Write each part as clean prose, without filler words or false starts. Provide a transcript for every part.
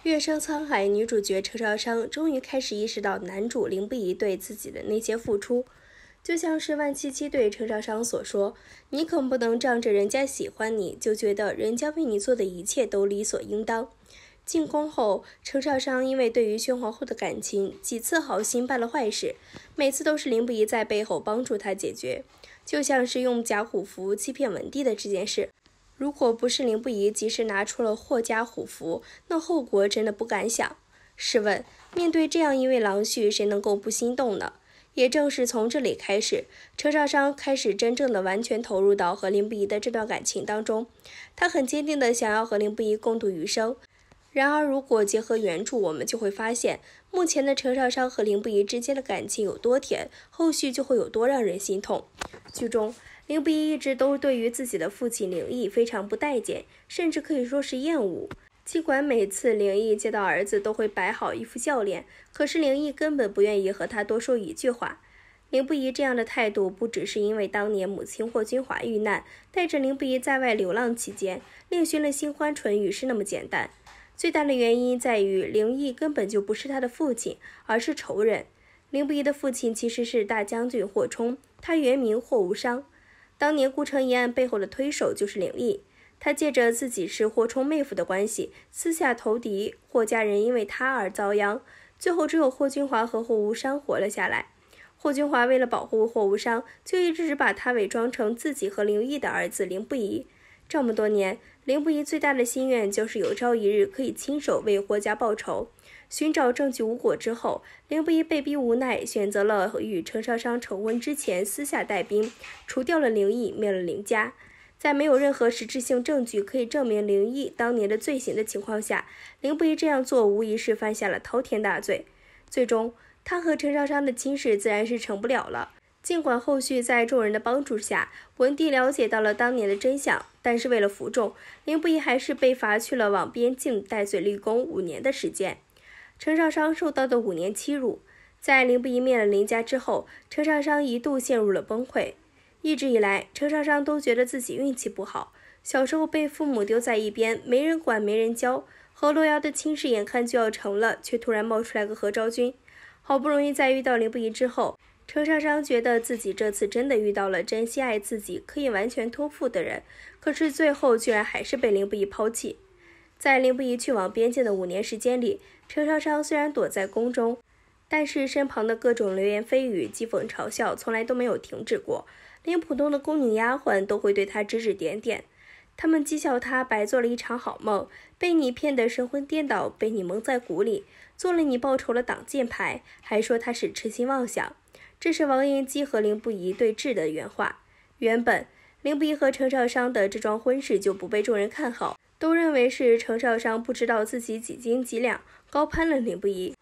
月升沧海女主角程少商终于开始意识到男主凌不疑对自己的那些付出，就像是万七七对程少商所说：“你可不能仗着人家喜欢你，就觉得人家为你做的一切都理所应当。”进宫后，程少商因为对于宣皇后的感情，几次好心办了坏事，每次都是凌不疑在背后帮助他解决，就像是用假虎符欺骗文帝的这件事。如果不是凌不疑及时拿出了霍家虎符，那后果真的不敢想。试问，面对这样一位郎婿，谁能够不心动呢？也正是从这里开始，程少商开始真正的完全投入到和凌不疑的这段感情当中。他很坚定的想要和凌不疑共度余生。然而，如果结合原著，我们就会发现，目前的程少商和凌不疑之间的感情有多甜，后续就会有多让人心痛。剧中，凌不疑一直都对于自己的父亲凌毅非常不待见，甚至可以说是厌恶。尽管每次凌毅见到儿子都会摆好一副笑脸，可是凌毅根本不愿意和他多说一句话。凌不疑这样的态度，不只是因为当年母亲霍君华遇难，带着凌不疑在外流浪期间另寻了新欢纯宇是那么简单。最大的原因在于凌毅根本就不是他的父亲，而是仇人。凌不疑的父亲其实是大将军霍冲，他原名霍无伤。当年顾城一案背后的推手就是凌毅，他借着自己是霍冲妹夫的关系，私下投敌，霍家人因为他而遭殃，最后只有霍君华和霍无伤活了下来。霍君华为了保护霍无伤，就一直把他伪装成自己和凌毅的儿子凌不疑。这么多年，凌不疑最大的心愿就是有朝一日可以亲手为霍家报仇。寻找证据无果之后，凌不疑被逼无奈，选择了与程少商成婚之前私下带兵，除掉了凌毅，灭了凌家。在没有任何实质性证据可以证明凌毅当年的罪行的情况下，凌不疑这样做无疑是犯下了滔天大罪。最终，他和程少商的亲事自然是成不了了。尽管后续在众人的帮助下，文帝了解到了当年的真相，但是为了服众，凌不疑还是被罚去了往边境戴罪立功5年的时间。程少商受到的5年欺辱，在凌不疑灭了凌家之后，程少商一度陷入了崩溃。一直以来，程少商都觉得自己运气不好，小时候被父母丢在一边，没人管没人教，和洛瑶的亲事眼看就要成了，却突然冒出来个何昭君。好不容易在遇到凌不疑之后，程少商觉得自己这次真的遇到了真心爱自己，可以完全托付的人，可是最后居然还是被凌不疑抛弃。在凌不疑去往边境的5年时间里，程少商虽然躲在宫中，但是身旁的各种流言蜚语、讥讽嘲笑从来都没有停止过，连普通的宫女丫鬟都会对他指指点点。他们讥笑他白做了一场好梦，被你骗得神魂颠倒，被你蒙在鼓里，做了你报仇的挡箭牌，还说他是痴心妄想。这是王延基和凌不疑对峙的原话。原本凌不疑和程少商的这桩婚事就不被众人看好，都认为是程少商不知道自己几斤几两，高攀了凌不疑。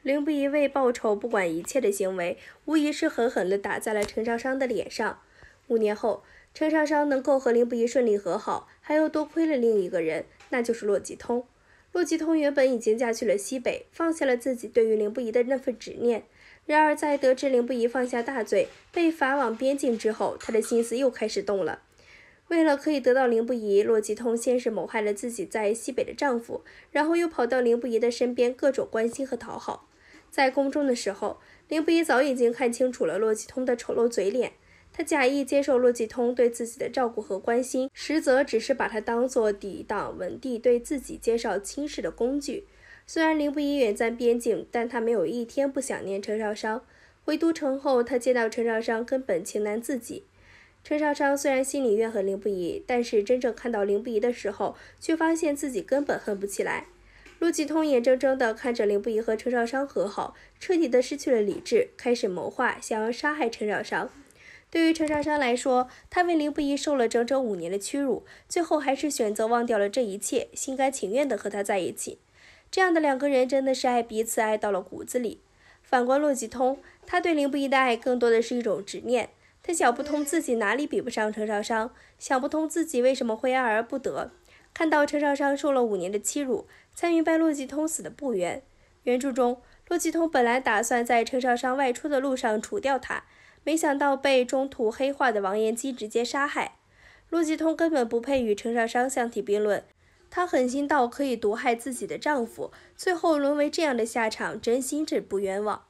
凌不疑为报仇不管一切的行为，无疑是狠狠地打在了程少商的脸上。5年后，程少商能够和凌不疑顺利和好，还又多亏了另一个人，那就是洛吉通。洛吉通原本已经嫁去了西北，放下了自己对于凌不疑的那份执念。然而在得知凌不疑犯下大罪，被罚往边境之后，他的心思又开始动了。为了可以得到凌不疑，洛吉通先是谋害了自己在西北的丈夫，然后又跑到凌不疑的身边各种关心和讨好。在宫中的时候，凌不疑早已经看清楚了洛吉通的丑陋嘴脸，他假意接受洛吉通对自己的照顾和关心，实则只是把他当作抵挡文帝对自己介绍亲事的工具。虽然凌不疑远在边境，但他没有一天不想念程少商。回都城后，他见到程少商根本情难自己。程少商虽然心里怨恨凌不疑，但是真正看到凌不疑的时候，却发现自己根本恨不起来。陆吉通眼睁睁地看着凌不疑和程少商和好，彻底的失去了理智，开始谋划想要杀害程少商。对于程少商来说，他为凌不疑受了整整5年的屈辱，最后还是选择忘掉了这一切，心甘情愿地和他在一起。这样的2个人真的是爱彼此爱到了骨子里。反观洛吉通，他对凌不疑的爱更多的是一种执念。他想不通自己哪里比不上程少商，想不通自己为什么会爱而不得。看到程少商受了5年的欺辱，才明白洛吉通死的不冤。原著中，洛吉通本来打算在程少商外出的路上除掉他，没想到被中途黑化的王延基直接杀害。洛吉通根本不配与程少商相提并论，她狠心到可以毒害自己的丈夫，最后沦为这样的下场，真心是不冤枉。